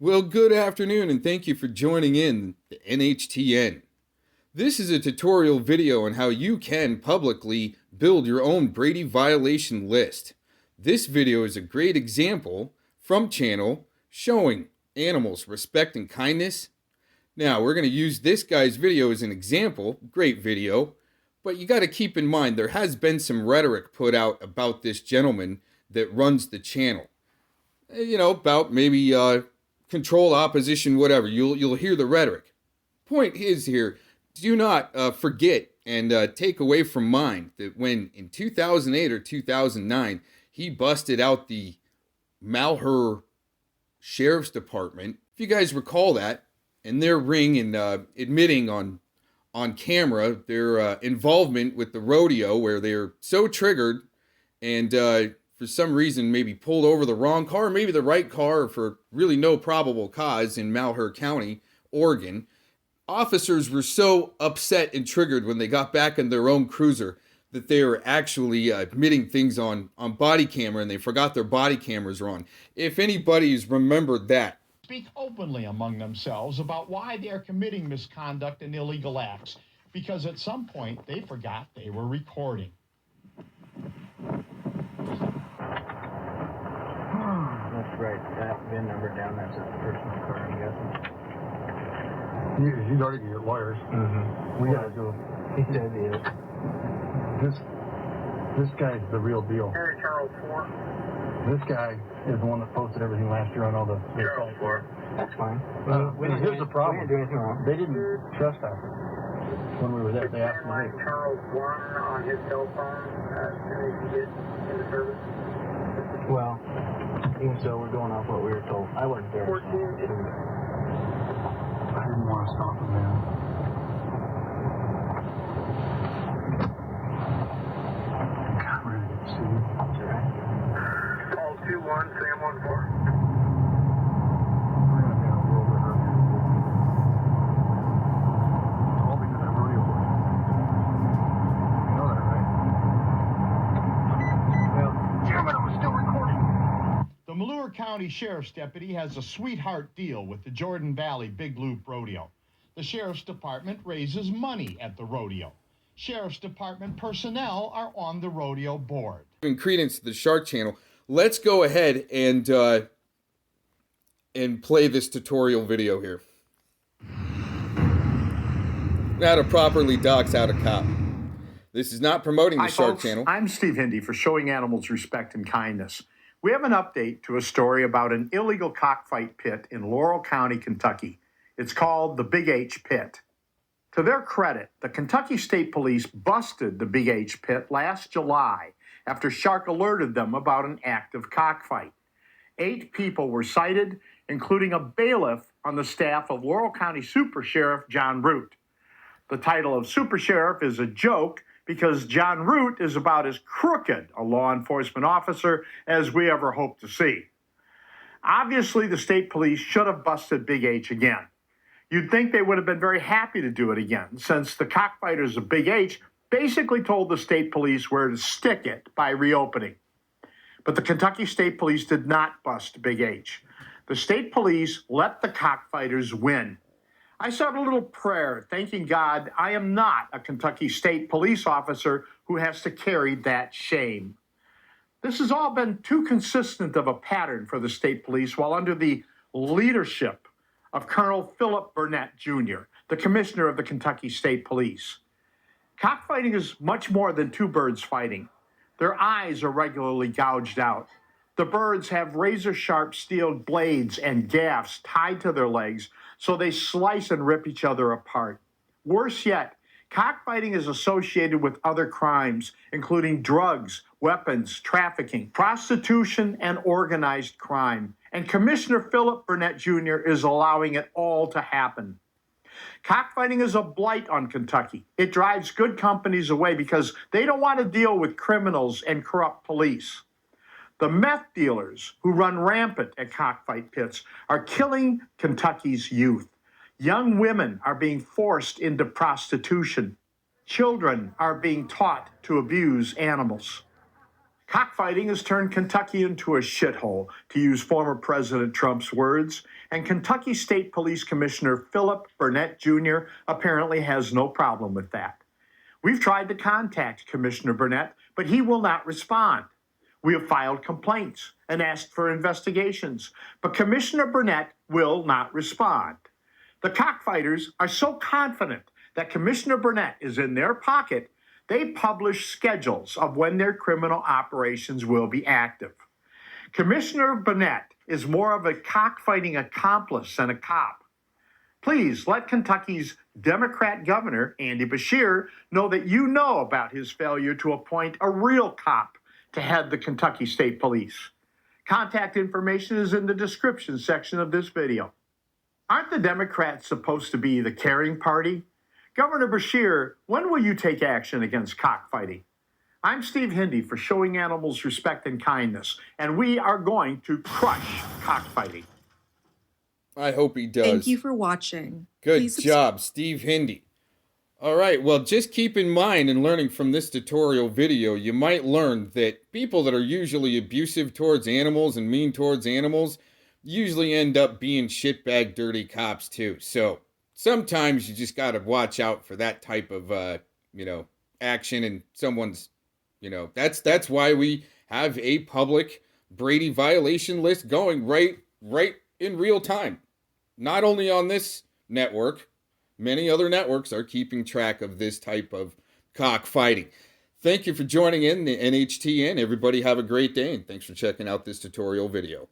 Well, good afternoon and thank you for joining in the NHTN. This is a tutorial video on how you can publicly build your own Brady violation list. This video is a great example from channel showing animals respect and kindness. Now, we're going to use this guy's video as an example, great video, but you got to keep in mind there has been some rhetoric put out about this gentleman that runs the channel. About maybe control, opposition, whatever. You'll hear the rhetoric. Point is here, do not forget and take away from mind that when in 2008 or 2009 he busted out the Malheur Sheriff's Department. If you guys recall that, and their ring and admitting on camera their involvement with the rodeo, where they're so triggered and for some reason maybe pulled over the wrong car, maybe the right car for really no probable cause in Malheur County, Oregon. Officers were so upset and triggered when they got back in their own cruiser that they were actually admitting things on body camera, and they forgot their body cameras were on. If anybody's remembered that. Speak openly among themselves about why they are committing misconduct and illegal acts, because at some point they forgot they were recording. That's right. That VIN number down, that's a personal car, I'm guessing. He's already got lawyers. Mm-hmm. We gotta go. He said he is. This guy's the real deal. Charles 4. This guy is the one that posted everything last year on all the. Charles 4. That's fine. Here's the problem. We didn't do anything wrong. They didn't trust us when we were there. They asked me. Charles 1 on his cell phone as soon as you get into service. Well, even so, we're going off what we were told. I wasn't there. 14. I didn't want to stop him, man. God, we're gonna get sued. That's right. Call 2-1, Sam 1-4. We're gonna be in a world of hurt. All because of that rodeo boy. You know that, right? Well, Damn it, I was still recording. The Malheur County Sheriff's Deputy has a sweetheart deal with the Jordan Valley Big Loop Rodeo. The Sheriff's Department raises money at the rodeo. Sheriff's Department personnel are on the rodeo board. Giving credence to the Shark Channel, let's go ahead and play this tutorial video here. How to properly dox out a cop. This is not promoting the Hi, Shark folks. Channel. I'm Steve Hindy for Showing Animals Respect and Kindness. We have an update to a story about an illegal cockfight pit in Laurel County, Kentucky. It's called the Big H Pit. To their credit, the Kentucky State Police busted the Big H Pit last July after Shark alerted them about an active cockfight. 8 people were cited, including a bailiff on the staff of Laurel County Super Sheriff John Root. The title of Super Sheriff is a joke because John Root is about as crooked a law enforcement officer as we ever hope to see. Obviously, the state police should have busted Big H again. You'd think they would have been very happy to do it again, since the cockfighters of Big H basically told the state police where to stick it by reopening. But the Kentucky State Police did not bust Big H. The state police let the cockfighters win. I said a little prayer, thanking God I am not a Kentucky State Police officer who has to carry that shame. This has all been too consistent of a pattern for the state police while under the leadership of Colonel Philip Burnett, Jr., the commissioner of the Kentucky State Police. Cockfighting is much more than two birds fighting. Their eyes are regularly gouged out. The birds have razor-sharp steel blades and gaffs tied to their legs, so they slice and rip each other apart. Worse yet, cockfighting is associated with other crimes, including drugs, weapons, trafficking, prostitution, and organized crime. And Commissioner Philip Burnett Jr. is allowing it all to happen. Cockfighting is a blight on Kentucky. It drives good companies away because they don't want to deal with criminals and corrupt police. The meth dealers who run rampant at cockfight pits are killing Kentucky's youth. Young women are being forced into prostitution. Children are being taught to abuse animals. Cockfighting has turned Kentucky into a shithole, to use former President Trump's words, and Kentucky State Police Commissioner Philip Burnett Jr. apparently has no problem with that. We've tried to contact Commissioner Burnett, but he will not respond. We have filed complaints and asked for investigations, but Commissioner Burnett will not respond. The cockfighters are so confident that Commissioner Burnett is in their pocket, they publish schedules of when their criminal operations will be active. Commissioner Burnett is more of a cockfighting accomplice than a cop. Please let Kentucky's Democrat governor, Andy Beshear, know that you know about his failure to appoint a real cop to head the Kentucky State Police. Contact information is in the description section of this video. Aren't the Democrats supposed to be the caring party? Governor Beshear, when will you take action against cockfighting? I'm Steve Hindy for Showing Animals Respect and Kindness, and we are going to crush cockfighting. I hope he does. Thank you for watching. Good Please job, Steve Hindy. All right, well, just keep in mind in learning from this tutorial video, you might learn that people that are usually abusive towards animals and mean towards animals usually end up being shitbag dirty cops too. So sometimes you just got to watch out for that type of, action in someone's, that's why we have a public Brady violation list going right in real time. Not only on this network, many other networks are keeping track of this type of cockfighting. Thank you for joining in the NHTN. Everybody have a great day, and thanks for checking out this tutorial video.